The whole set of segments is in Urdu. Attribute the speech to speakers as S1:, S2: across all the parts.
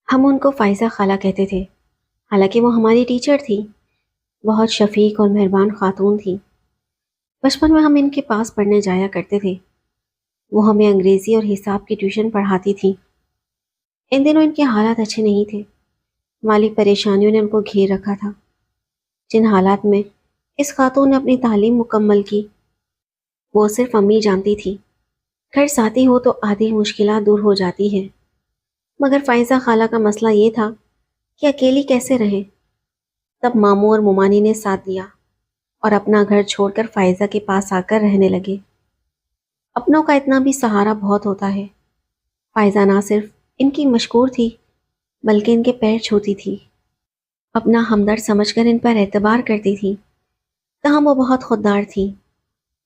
S1: ہم ان کو فائزہ خالہ کہتے تھے، حالانکہ وہ ہماری ٹیچر تھی، بہت شفیق اور مہربان خاتون تھی۔ بچپن میں ہم ان کے پاس پڑھنے جایا کرتے تھے۔ وہ ہمیں انگریزی اور حساب کی ٹیوشن پڑھاتی تھی۔ ان دنوں ان کے حالات اچھے نہیں تھے، مالی پریشانیوں نے ان کو گھیر رکھا تھا۔ جن حالات میں اس خاتون نے اپنی تعلیم مکمل کی، وہ صرف امی جانتی تھی۔ گھر ساتھی ہو تو آدھی مشکلات دور ہو جاتی ہے، مگر فائزہ خالہ کا مسئلہ یہ تھا کہ اکیلی کیسے رہے۔ تب ماموں اور ممانی نے ساتھ دیا اور اپنا گھر چھوڑ کر فائزہ کے پاس آ کر رہنے لگے۔ اپنوں کا اتنا بھی سہارا بہت ہوتا ہے۔ فائزہ نہ صرف ان کی مشکور تھی بلکہ ان کے پیر چھوتی تھی، اپنا ہمدرد سمجھ کر ان پر اعتبار کرتی تھی۔ تاہم وہ بہت خوددار تھی،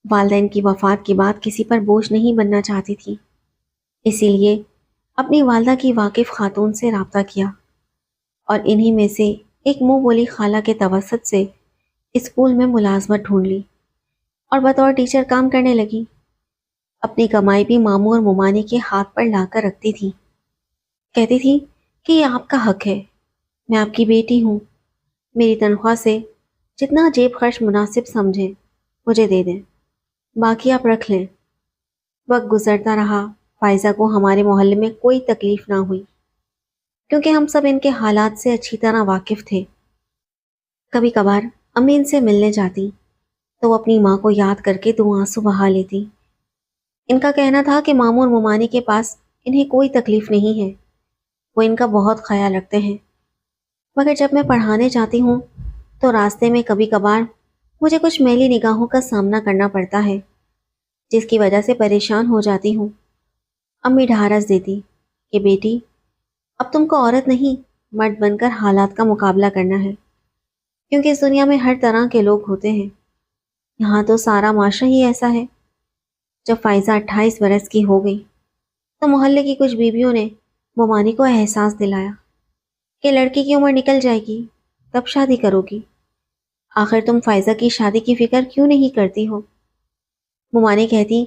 S1: والدین کی وفات کے بعد کسی پر بوجھ نہیں بننا چاہتی تھی۔ اسی لیے اپنی والدہ کی واقف خاتون سے رابطہ کیا اور انہی میں سے ایک منہ بولی خالہ کے توسط سے اسکول میں ملازمت ڈھونڈ لی اور بطور ٹیچر کام کرنے لگی۔ اپنی کمائی بھی ماموں اور ممانی کے ہاتھ پر لا کر رکھتی تھی۔ کہتی تھی کہ یہ آپ کا حق ہے، میں آپ کی بیٹی ہوں، میری تنخواہ سے جتنا جیب خرچ مناسب سمجھیں مجھے دے دیں، باقی آپ رکھ لیں۔ وقت گزرتا رہا، فائزہ کو ہمارے محلے میں کوئی تکلیف نہ ہوئی، کیونکہ ہم سب ان کے حالات سے اچھی طرح واقف تھے۔ کبھی کبھار امی ان سے ملنے جاتی تو وہ اپنی ماں کو یاد کر کے 2 آنسو بہا لیتی۔ ان کا کہنا تھا کہ ماموں اور ممانی کے پاس انہیں کوئی تکلیف نہیں ہے، وہ ان کا بہت خیال رکھتے ہیں، مگر جب میں پڑھانے جاتی ہوں تو راستے میں کبھی کبھار مجھے کچھ میلی نگاہوں کا سامنا کرنا پڑتا ہے، جس کی وجہ سے پریشان ہو جاتی ہوں۔ امی ڈھارس دیتی کہ بیٹی، اب تم کو عورت نہیں مرد بن کر حالات کا مقابلہ کرنا ہے، کیونکہ اس دنیا میں ہر طرح کے لوگ ہوتے ہیں، یہاں تو سارا معاشرہ ہی ایسا ہے۔ جب فائزہ 28 برس کی ہو گئی تو محلے کی کچھ بیویوں نے ممانی کو احساس دلایا کہ لڑکی کی عمر نکل جائے گی تب شادی کرو گی، آخر تم فائزہ کی شادی کی فکر کیوں نہیں کرتی ہو؟ ممانی کہتی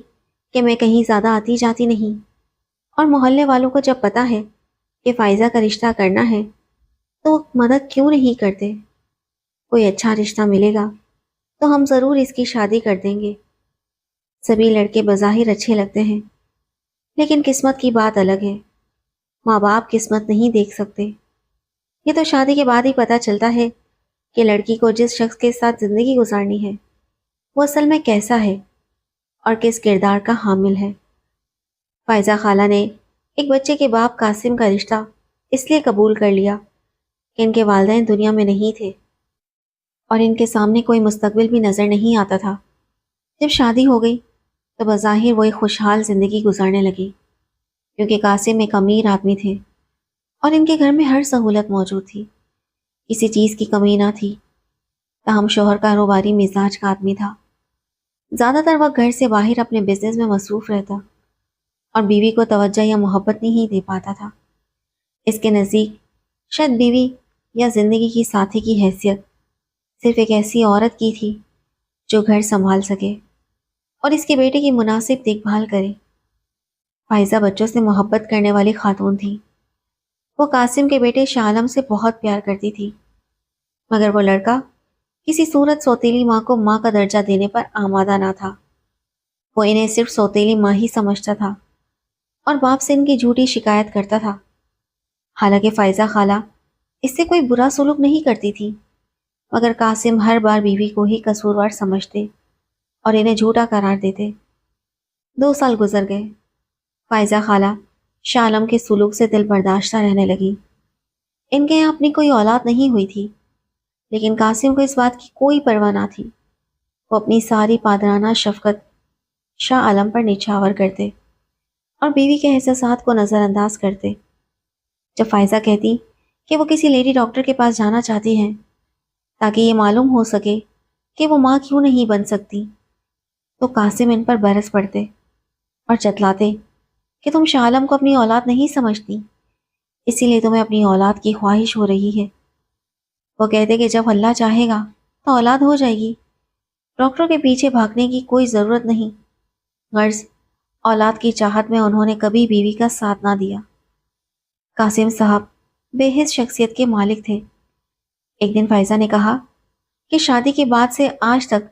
S1: کہ میں کہیں زیادہ آتی جاتی نہیں، اور محلے والوں کو جب پتا ہے کہ فائزہ کا رشتہ کرنا ہے تو وہ مدد کیوں نہیں کرتے؟ کوئی اچھا رشتہ ملے گا تو ہم ضرور اس کی شادی کر دیں گے۔ سبھی لڑکے بظاہر اچھے لگتے ہیں، لیکن قسمت کی بات الگ ہے۔ ماں باپ قسمت نہیں دیکھ سکتے، یہ تو شادی کے بعد ہی پتہ چلتا ہے کہ لڑکی کو جس شخص کے ساتھ زندگی گزارنی ہے وہ اصل میں کیسا ہے اور کس کردار کا حامل ہے۔ فائزہ خالہ نے ایک بچے کے باپ قاسم کا رشتہ اس لیے قبول کر لیا کہ ان کے والدین دنیا میں نہیں تھے اور ان کے سامنے کوئی مستقبل بھی نظر نہیں آتا تھا۔ جب شادی ہو گئی تو بظاہر وہ ایک خوشحال زندگی گزارنے لگی، کیونکہ قاسم ایک امیر آدمی تھے اور ان کے گھر میں ہر سہولت موجود تھی، کسی چیز کی کمی نہ تھی۔ تاہم شوہر کاروباری مزاج کا آدمی تھا، زیادہ تر وقت گھر سے باہر اپنے بزنس میں مصروف رہتا اور بیوی کو توجہ یا محبت نہیں دے پاتا تھا۔ اس کے نزدیک شاید بیوی یا زندگی کی ساتھی کی حیثیت صرف ایک ایسی عورت کی تھی جو گھر سنبھال سکے اور اس کے بیٹے کی مناسب دیکھ بھال کرے۔ فائزہ بچوں سے محبت کرنے والی خاتون تھی۔ وہ قاسم کے بیٹے شاہ عالم سے بہت پیار کرتی تھی، مگر وہ لڑکا کسی صورت سوتیلی ماں کو ماں کا درجہ دینے پر آمادہ نہ تھا۔ وہ انہیں صرف سوتیلی ماں ہی سمجھتا تھا اور باپ سے ان کی جھوٹی شکایت کرتا تھا۔ حالانکہ فائزہ خالہ اس سے کوئی برا سلوک نہیں کرتی تھی، مگر قاسم ہر بار بیوی کو ہی قصوروار سمجھتے اور انہیں جھوٹا قرار دیتے۔ 2 سال گزر گئے۔ فائزہ خالہ شاہ عالم کے سلوک سے دل برداشتہ رہنے لگی۔ ان کے یہاں اپنی کوئی اولاد نہیں ہوئی تھی، لیکن قاسم کو اس بات کی کوئی پرواہ نہ تھی۔ وہ اپنی ساری پادرانہ شفقت شاہ عالم پر نچھاور کرتے اور بیوی کے احساسات کو نظر انداز کرتے۔ جب فائزہ کہتی کہ وہ کسی لیڈی ڈاکٹر کے پاس جانا چاہتی ہیں تاکہ یہ معلوم ہو سکے کہ وہ ماں کیوں نہیں بن سکتی، تو قاسم ان پر برس پڑتے اور چتلاتے کہ تم شاہ عالم کو اپنی اولاد نہیں سمجھتی، اسی لیے تمہیں اپنی اولاد کی خواہش ہو رہی ہے۔ وہ کہتے کہ جب اللہ چاہے گا تو اولاد ہو جائے گی، ڈاکٹروں کے پیچھے بھاگنے کی کوئی ضرورت نہیں۔ غرض اولاد کی چاہت میں انہوں نے کبھی بیوی کا ساتھ نہ دیا۔ قاسم صاحب بے حس شخصیت کے مالک تھے۔ ایک دن فائزہ نے کہا کہ شادی کے بعد سے آج تک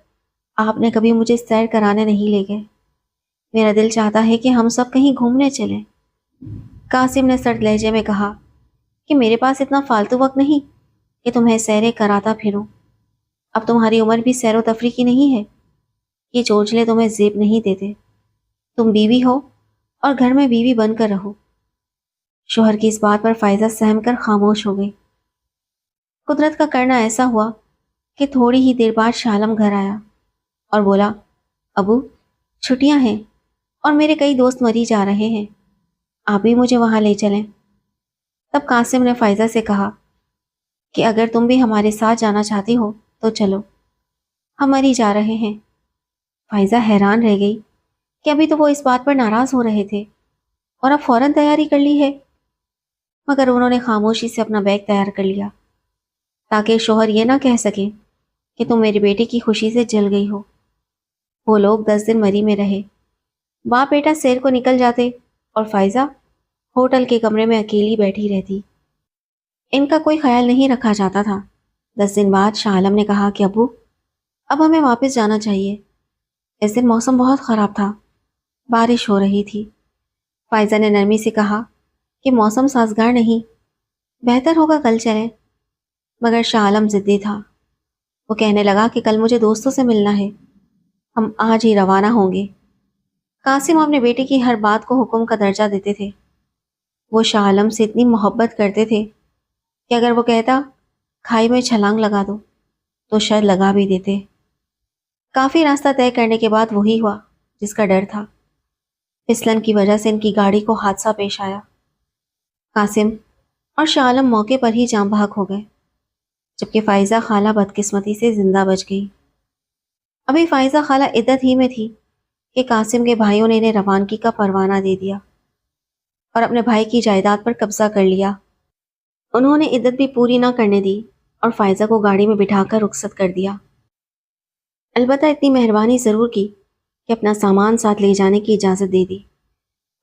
S1: آپ نے کبھی مجھے سیر کرانے نہیں لے گئے۔ میرا دل چاہتا ہے کہ ہم سب کہیں گھومنے چلیں۔ قاسم نے سرد لہجے میں کہا کہ میرے پاس اتنا فالتو وقت نہیں کہ تمہیں سیریں کراتا پھروں۔ اب تمہاری عمر بھی سیر و تفریح کی نہیں ہے۔ یہ چونچلے تمہیں زیب نہیں دیتے۔ تم بیوی ہو اور گھر میں بیوی بن کر رہو۔ شوہر کی اس بات پر فائزہ سہم کر خاموش ہو گئی۔ قدرت کا کرنا ایسا ہوا کہ تھوڑی ہی دیر بعد شاہ عالم گھر آیا اور بولا، ابو چھٹیاں ہیں اور میرے کئی دوست مری جا رہے ہیں، آپ بھی مجھے وہاں لے چلیں۔ تب قاسم نے فائزہ سے کہا کہ اگر تم بھی ہمارے ساتھ جانا چاہتی ہو تو چلو، ہم مری جا رہے ہیں۔ فائزہ حیران رہ گئی کہ ابھی تو وہ اس بات پر ناراض ہو رہے تھے اور اب فوراً تیاری کر لی ہے، مگر انہوں نے خاموشی سے اپنا بیگ تیار کر لیا تاکہ شوہر یہ نہ کہہ سکے کہ تم میری بیٹی کی خوشی سے جل گئی ہو۔ وہ لوگ 10 دن مری میں رہے۔ باپ بیٹا سیر کو نکل جاتے اور فائزہ ہوٹل کے کمرے میں اکیلی بیٹھی رہتی۔ ان کا کوئی خیال نہیں رکھا جاتا تھا۔ 10 دن بعد شاہ عالم نے کہا کہ ابو اب ہمیں واپس جانا چاہیے۔ اس دن موسم بہت خراب تھا، بارش ہو رہی تھی۔ فائزہ نے نرمی سے کہا کہ موسم سازگار نہیں، بہتر ہوگا کل چلیں، مگر شاہ عالم ضدی تھا۔ وہ کہنے لگا کہ کل مجھے دوستوں سے ملنا ہے، ہم آج ہی روانہ ہوں گے۔ قاسم اپنے بیٹے کی ہر بات کو حکم کا درجہ دیتے تھے۔ وہ شاہ عالم سے اتنی محبت کرتے تھے کہ اگر وہ کہتا کھائی میں چھلانگ لگا دو تو شاید لگا بھی دیتے۔ کافی راستہ طے کرنے کے بعد وہی ہوا جس کا ڈر تھا۔ پھسلن کی وجہ سے ان کی گاڑی کو حادثہ پیش آیا۔ قاسم اور شاہ عالم موقع پر ہی جاں بحق ہو گئے، جبکہ فائزہ خالہ بدقسمتی سے زندہ بچ گئی۔ ابھی فائزہ خالہ عدت ہی میں تھی کہ قاسم کے بھائیوں نے انہیں روانگی کا پروانہ دے دیا اور اپنے بھائی کی جائیداد پر قبضہ کر لیا۔ انہوں نے عدت بھی پوری نہ کرنے دی اور فائزہ کو گاڑی میں بٹھا کر رخصت کر دیا۔ البتہ اتنی مہربانی ضرور کی کہ اپنا سامان ساتھ لے جانے کی اجازت دے دی،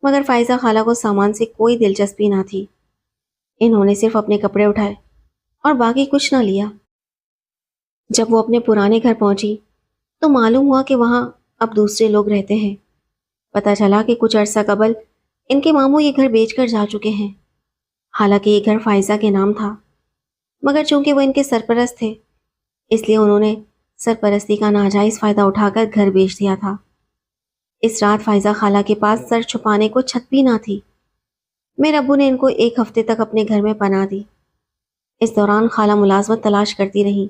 S1: مگر فائزہ خالہ کو سامان سے کوئی دلچسپی نہ تھی۔ انہوں نے صرف اپنے کپڑے اٹھائے اور باقی کچھ نہ لیا۔ جب وہ اپنے پرانے گھر پہنچی تو معلوم ہوا کہ وہاں اب دوسرے لوگ رہتے ہیں۔ پتہ چلا کہ کچھ عرصہ قبل ان کے ماموں یہ گھر بیچ کر جا چکے ہیں۔ حالانکہ یہ گھر فائزہ کے نام تھا، مگر چونکہ وہ ان کے سرپرست تھے اس لیے انہوں نے سرپرستی کا ناجائز فائدہ اٹھا کر گھر بیچ دیا تھا۔ اس رات فائزہ خالہ کے پاس سر چھپانے کو چھت بھی نہ تھی۔ میرے ابو نے ان کو 1 ہفتے تک اپنے گھر میں پناہ دی۔ اس دوران خالہ ملازمت تلاش کرتی رہی،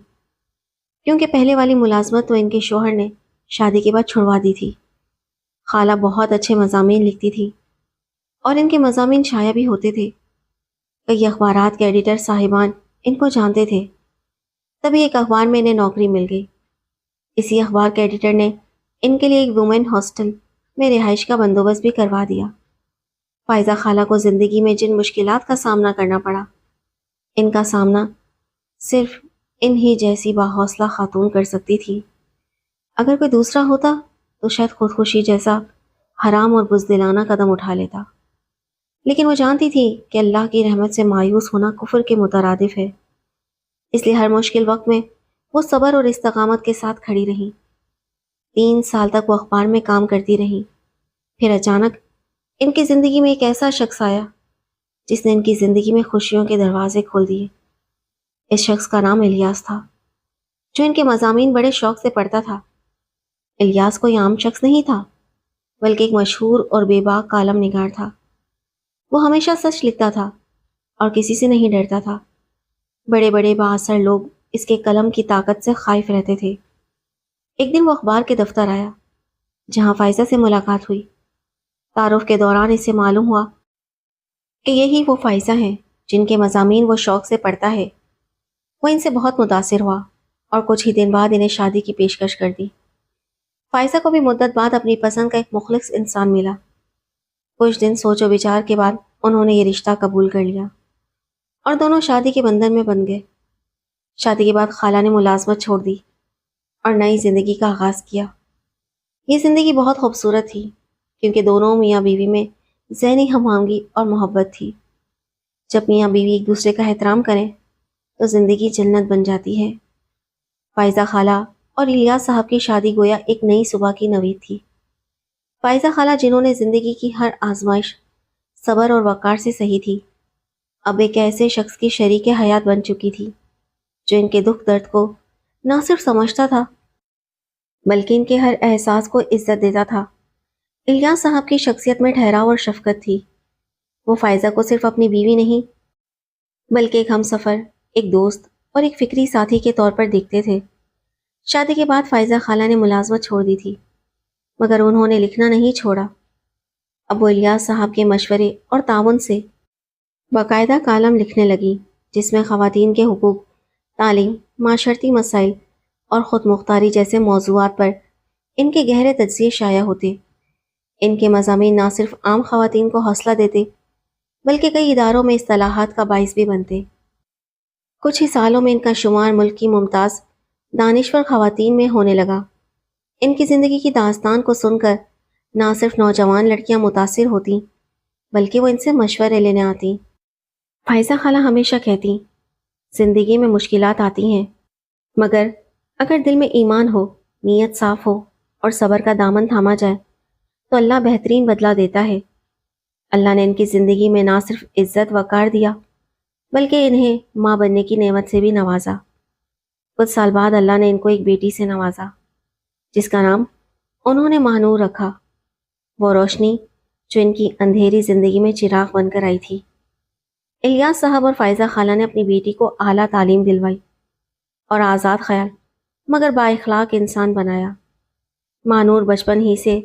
S1: کیونکہ پہلے والی ملازمت تو ان کے شوہر نے شادی کے بعد چھڑوا دی تھی۔ خالہ بہت اچھے مضامین لکھتی تھی اور ان کے مضامین شائع بھی ہوتے تھے۔ کئی اخبارات کے ایڈیٹر صاحبان ان کو جانتے تھے۔ تبھی ایک اخبار میں انہیں نوکری مل گئی۔ اسی اخبار کے ایڈیٹر نے ان کے لیے ایک وومن ہاسٹل میں رہائش کا بندوبست بھی کروا دیا۔ فائزہ خالہ کو زندگی میں جن مشکلات کا سامنا کرنا پڑا، ان کا سامنا صرف ان ہی جیسی باحوصلہ خاتون کر سکتی تھی۔ اگر کوئی دوسرا ہوتا تو شاید خودکشی جیسا حرام اور بزدلانہ قدم اٹھا لیتا، لیکن وہ جانتی تھی کہ اللہ کی رحمت سے مایوس ہونا کفر کے مترادف ہے۔ اس لیے ہر مشکل وقت میں وہ صبر اور استقامت کے ساتھ کھڑی رہی۔ 3 سال تک وہ اخبار میں کام کرتی رہی۔ پھر اچانک ان کی زندگی میں ایک ایسا شخص آیا جس نے ان کی زندگی میں خوشیوں کے دروازے کھول دیے۔ اس شخص کا نام الیاس تھا، جو ان کے مضامین بڑے شوق سے پڑھتا تھا۔ الیاس کوئی عام شخص نہیں تھا، بلکہ ایک مشہور اور بے باک کالم نگار تھا۔ وہ ہمیشہ سچ لکھتا تھا اور کسی سے نہیں ڈرتا تھا۔ بڑے بڑے بااثر لوگ اس کے قلم کی طاقت سے خائف رہتے تھے۔ ایک دن وہ اخبار کے دفتر آیا جہاں فائزہ سے ملاقات ہوئی۔ تعارف کے دوران اسے معلوم ہوا کہ یہی وہ فائزہ ہیں جن کے مضامین وہ شوق سے پڑھتا ہے۔ وہ ان سے بہت متاثر ہوا اور کچھ ہی دن بعد انہیں شادی کی پیشکش کر دی۔ فائزہ کو بھی مدت بعد اپنی پسند کا ایک مخلص انسان ملا۔ کچھ دن سوچ و بچار کے بعد انہوں نے یہ رشتہ قبول کر لیا اور دونوں شادی کے بندھن میں بندھ گئے۔ شادی کے بعد خالہ نے ملازمت چھوڑ دی اور نئی زندگی کا آغاز کیا۔ یہ زندگی بہت خوبصورت تھی کیونکہ دونوں میاں بیوی میں ذہنی ہم آہنگی اور محبت تھی۔ جب میاں بیوی ایک دوسرے کا احترام کریں تو زندگی جنت بن جاتی ہے۔ فائزہ خالہ اور الیاس صاحب کی شادی گویا ایک نئی صبح کی نوید تھی۔ فائزہ خالہ جنہوں نے زندگی کی ہر آزمائش صبر اور وقار سے سہی تھی، اب ایک ایسے شخص کی شریک حیات بن چکی تھی جو ان کے دکھ درد کو نہ صرف سمجھتا تھا بلکہ ان کے ہر احساس کو عزت دیتا تھا۔ الیاس صاحب کی شخصیت میں ٹھہراؤ اور شفقت تھی۔ وہ فائزہ کو صرف اپنی بیوی نہیں بلکہ ایک ہم سفر، ایک دوست اور ایک فکری ساتھی کے طور پر دیکھتے تھے۔ شادی کے بعد فائزہ خالہ نے ملازمت چھوڑ دی تھی، مگر انہوں نے لکھنا نہیں چھوڑا۔ اب وہ الیاس صاحب کے مشورے اور تعاون سے باقاعدہ کالم لکھنے لگی، جس میں خواتین کے حقوق، تعلیم، معاشرتی مسائل اور خود مختاری جیسے موضوعات پر ان کے گہرے تجزیے شائع ہوتے۔ ان کے مضامین نہ صرف عام خواتین کو حوصلہ دیتے بلکہ کئی اداروں میں اصطلاحات کا باعث بھی بنتے۔ کچھ ہی سالوں میں ان کا شمار ملک کی ممتاز دانشور خواتین میں ہونے لگا۔ ان کی زندگی کی داستان کو سن کر نہ صرف نوجوان لڑکیاں متاثر ہوتیں بلکہ وہ ان سے مشورے لینے آتیں۔ فائزہ خالہ ہمیشہ کہتی، زندگی میں مشکلات آتی ہیں، مگر اگر دل میں ایمان ہو، نیت صاف ہو اور صبر کا دامن تھاما جائے تو اللہ بہترین بدلہ دیتا ہے۔ اللہ نے ان کی زندگی میں نہ صرف عزت وقار دیا بلکہ انہیں ماں بننے کی نعمت سے بھی نوازا۔ کچھ سال بعد اللہ نے ان کو ایک بیٹی سے نوازا جس کا نام انہوں نے ماہنور رکھا، وہ روشنی جو ان کی اندھیری زندگی میں چراغ بن کر آئی تھی۔ الیاس صاحب اور فائزہ خالہ نے اپنی بیٹی کو اعلیٰ تعلیم دلوائی اور آزاد خیال مگر با اخلاق انسان بنایا۔ ماہنور بچپن ہی سے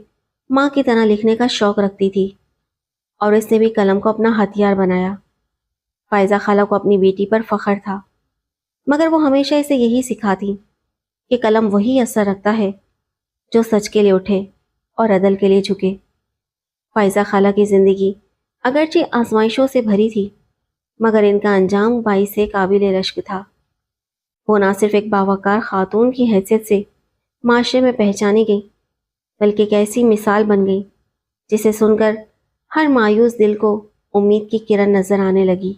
S1: ماں کی طرح لکھنے کا شوق رکھتی تھی اور اس نے بھی قلم کو اپنا ہتھیار بنایا۔ فائزہ خالہ کو اپنی بیٹی پر فخر تھا، مگر وہ ہمیشہ اسے یہی سکھاتی کہ قلم وہی اثر رکھتا ہے جو سچ کے لیے اٹھے اور عدل کے لیے جھکے۔ فائزہ خالہ کی زندگی اگرچہ آزمائشوں سے بھری تھی مگر ان کا انجام باعث قابل رشک تھا۔ وہ نہ صرف ایک باوقار خاتون کی حیثیت سے معاشرے میں پہچانی گئی بلکہ ایک ایسی مثال بن گئی جسے سن کر ہر مایوس دل کو امید کی کرن نظر آنے لگی۔